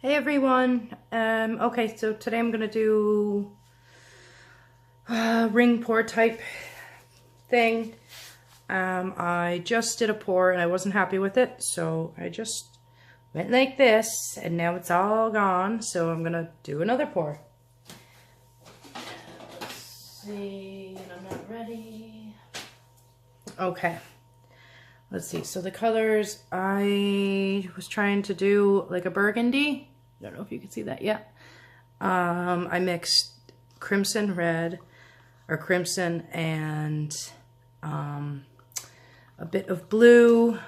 Hey everyone. Okay, so today I'm gonna do a ring pour type thing. I just did a pour and I wasn't happy with it, so I just went like this and now it's all gone, so I'm gonna do another pour. Let's see, I'm not ready. Okay. Let's see, so the colors, I was trying to do like a burgundy. I don't know if you can see that yet. I mixed crimson red, or crimson, and a bit of blue,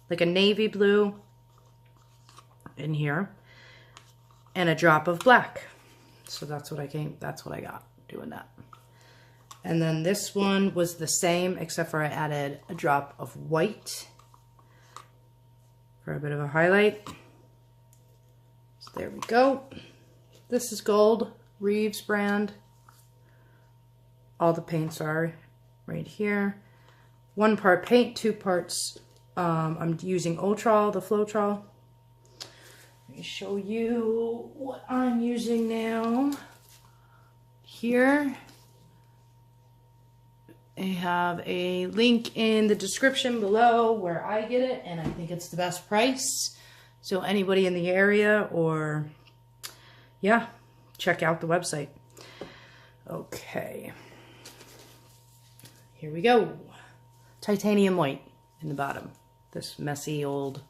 like a navy blue in here, and a drop of black. So that's what I got doing that. And then this one was the same, except for I added a drop of white for a bit of a highlight. So there we go. This is gold, Reeves brand. All the paints are right here. 1 part paint, 2 parts. I'm using Owatrol, the Floetrol. Let me show you what I'm using now. Here, I have a link in the description below where I get it, and I think it's the best price. So anybody in the area, or yeah, check out the website. Okay, here we go. Titanium white in the bottom. This messy old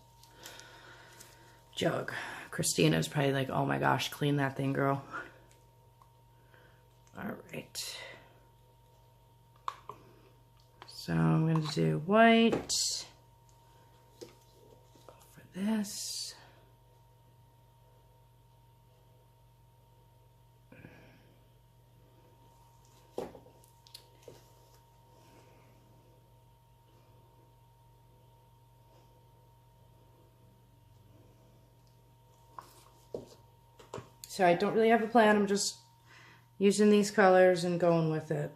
jug. Christina's probably like, oh my gosh, clean that thing, girl. All right. So I'm going to do white for this. So I don't really have a plan. I'm just using these colors and going with it.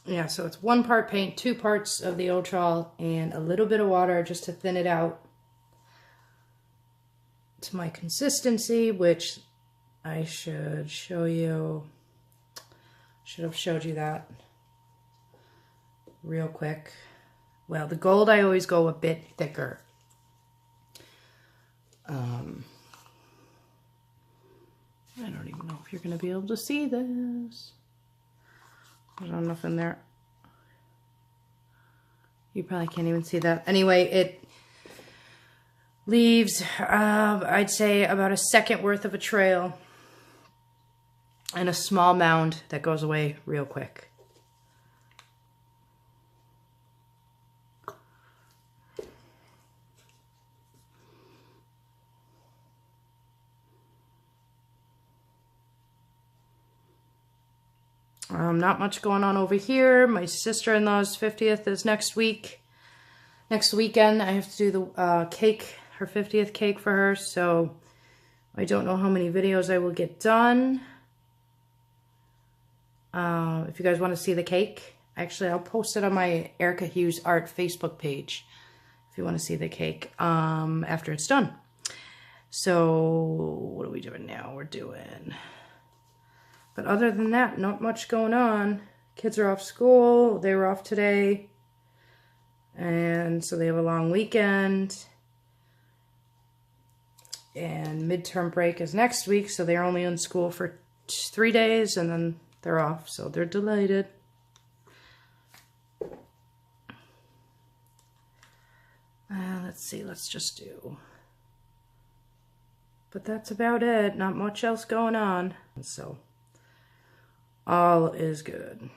Yeah, so it's 1 part paint, 2 parts of the Owatrol, and a little bit of water just to thin it out to my consistency, which I should show you. Should have showed you that real quick. Well, the gold I always go a bit thicker. I don't even know if you're going to be able to see this. There's not enough in there. You probably can't even see that. Anyway, it leaves, I'd say, about a second worth of a trail and a small mound that goes away real quick. Not much going on over here. My sister-in-law's 50th is next week. Next weekend, I have to do the cake, her 50th cake for her, so I don't know how many videos I will get done. If you guys want to see the cake, actually, I'll post it on my Erica Hughes Art Facebook page if you want to see the cake after it's done. So, what are we doing now? We're doing... But other than that, not much going on. Kids are off school. They were off today. And so they have a long weekend. And midterm break is next week. So they're only in school for 3 days and then they're off. So they're delighted. Let's see. Let's just do. But that's about it. Not much else going on. So... all is good.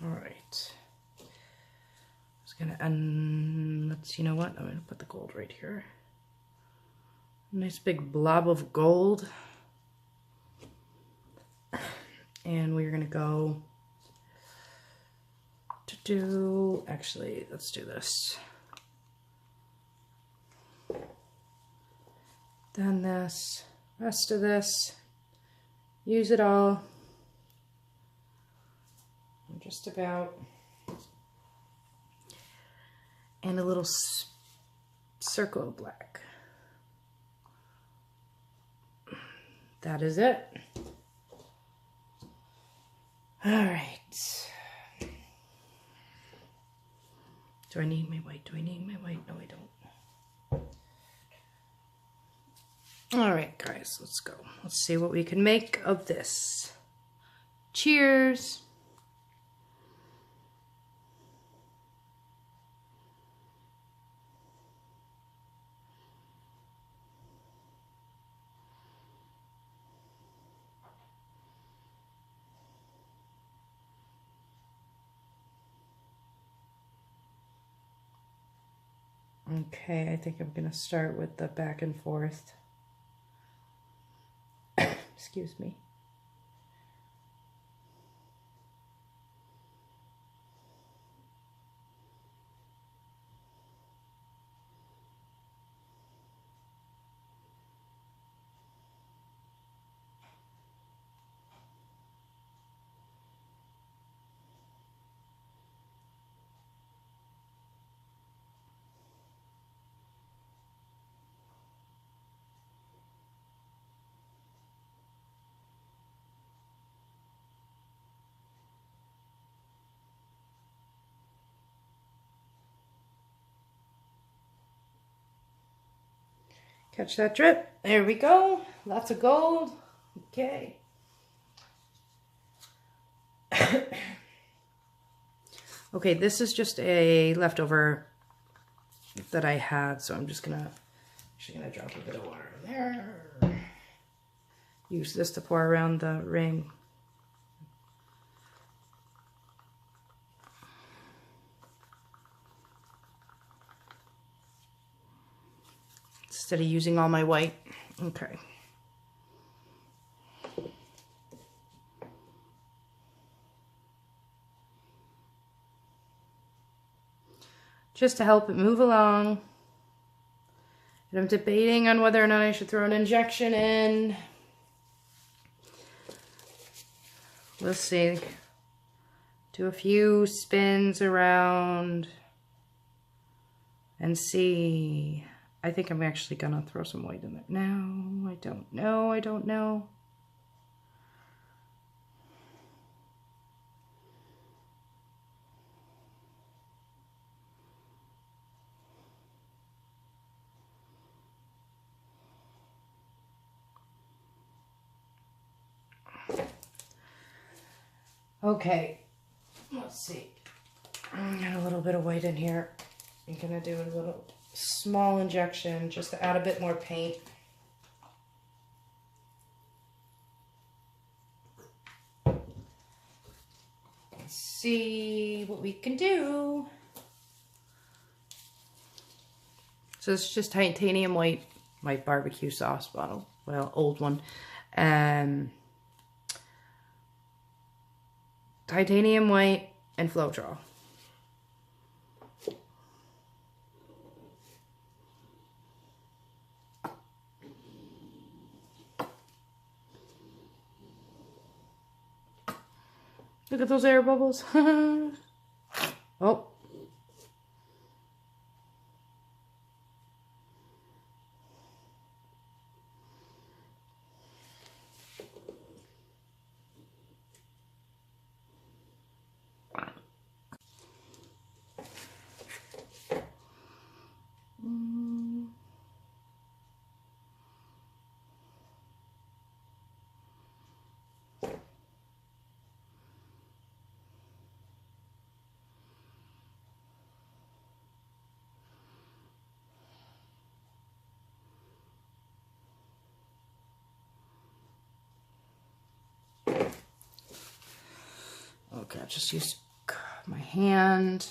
All right. gonna, and let's, you know what? I'm gonna put the gold right here. Nice big blob of gold. And we're gonna go to do, actually, let's do this. Then this, rest of this, use it all. Just about. And a little circle of black. That is it. All right. Do I need my white? Do I need my white? No, I don't. All right, guys, let's go. Let's see what we can make of this. Cheers. Okay, I think I'm gonna start with the back and forth. Excuse me. Catch that drip. There we go. Lots of gold. Okay. Okay, this is just a leftover that I had, so I'm just actually gonna drop a bit of water in there. Use this to pour around the ring. Instead of using all my white. Okay. Just to help it move along. And I'm debating on whether or not I should throw an injection in. We'll see. Do a few spins around and see. I think I'm actually gonna throw some white in there. No, I don't know. I don't know. Okay, let's see. I got a little bit of white in here. I'm gonna do a little small injection just to add a bit more paint. Let's see what we can do. So it's just titanium white, my barbecue sauce bottle, well, old one. Titanium white and Floetrol. Look at those air bubbles. Oh. Okay, I'll just use my hand.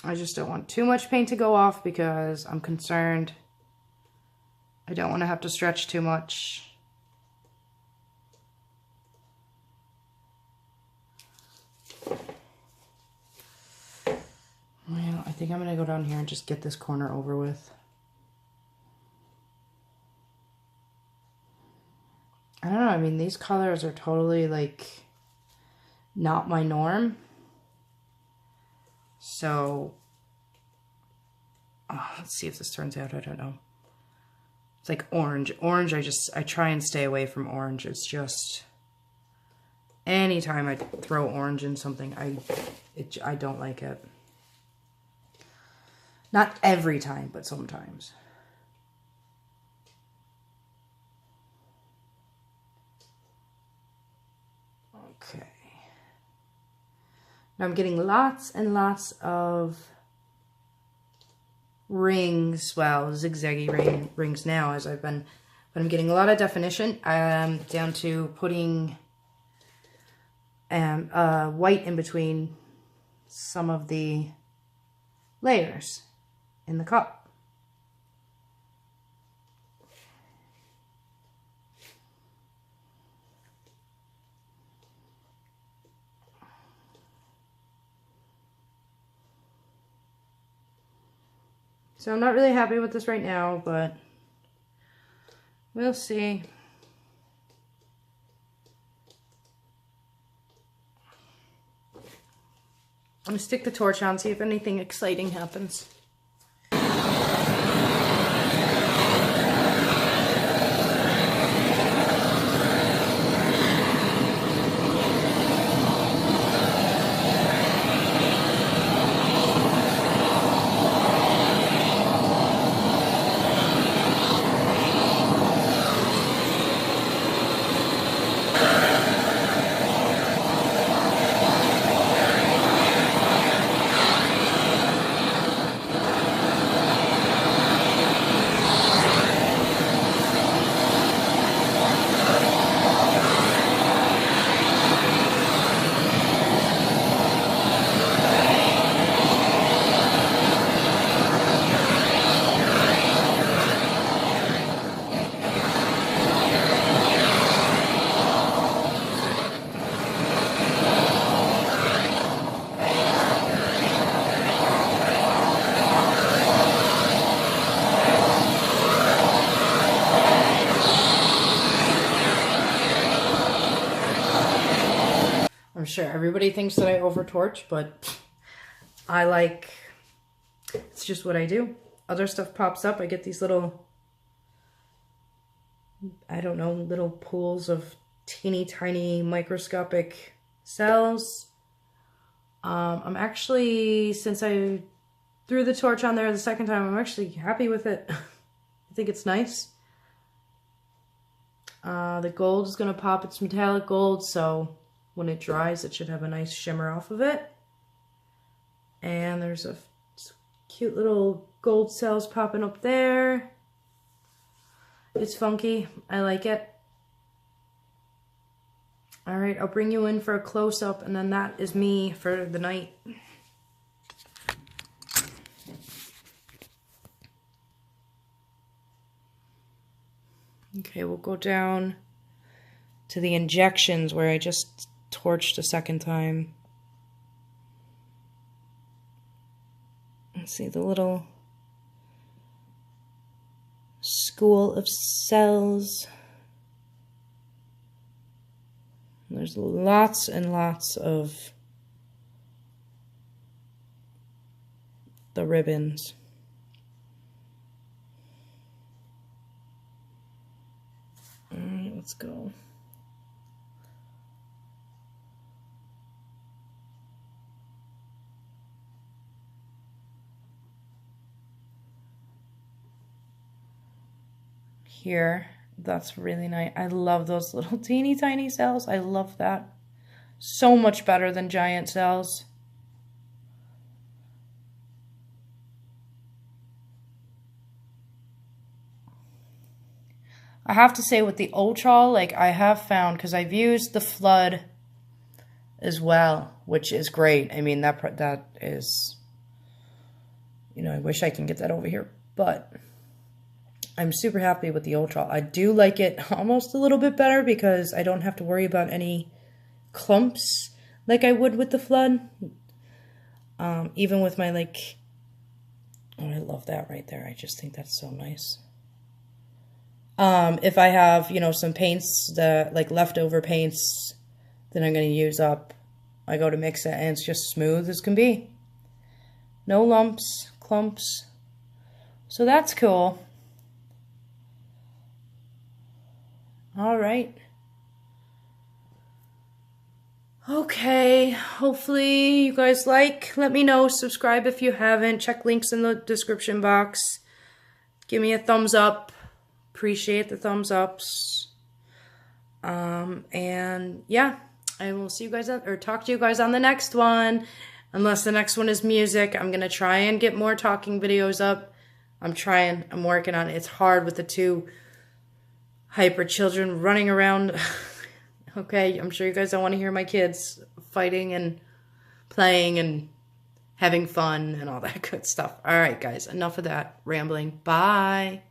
I just don't want too much paint to go off because I'm concerned. I don't want to have to stretch too much. Well, I think I'm going to go down here and just get this corner over with. I don't know, I mean, these colors are totally, like, not my norm. So, let's see if this turns out, I don't know. It's like orange. Orange, I try and stay away from orange. It's just, anytime I throw orange in something, I don't like it. Not every time, but sometimes. Okay. Now I'm getting lots and lots of rings, well, zigzaggy rings now as but I'm getting a lot of definition. Down to putting white in between some of the layers in the cup. So I'm not really happy with this right now, but we'll see. I'm gonna stick the torch on, see if anything exciting happens. I'm sure everybody thinks that I over-torch, but I like, it's just what I do. Other stuff pops up, I get these little, I don't know, little pools of teeny tiny microscopic cells. I'm actually, since I threw the torch on there the second time, I'm actually happy with it. I think it's nice. The gold is going to pop. It's metallic gold, so when it dries, it should have a nice shimmer off of it. And there's a cute little gold cells popping up there. It's funky. I like it. All right, I'll bring you in for a close-up, and then that is me for the night. Okay, we'll go down to the injections where I just torched a second time. Let's see, the little school of cells. There's lots and lots of the ribbons. All right, let's go. Here, that's really nice. I love those little teeny tiny cells. I love that. So much better than giant cells. I have to say with the Owatrol, like I have found, because I've used the Flood as well, which is great. I mean, that is You know, I wish I can get that over here, but I'm super happy with the Owatrol. I do like it almost a little bit better because I don't have to worry about any clumps like I would with the Flood. Even with my, like, oh, I love that right there. I just think that's so nice. If I have, you know, some paints, like leftover paints that I'm going to use up, I go to mix it and it's just smooth as can be. No lumps, clumps. So that's cool. All right. Okay, hopefully you guys like. Let me know. Subscribe if you haven't. Check links in the description box. Give me a thumbs up. Appreciate the thumbs ups. And yeah, I will see you guys or talk to you guys on the next one. Unless the next one is music, I'm gonna try and get more talking videos up. I'm working on it. It's hard with the 2 hyper children running around. Okay, I'm sure you guys don't want to hear my kids fighting and playing and having fun and all that good stuff. All right, guys, enough of that rambling. Bye.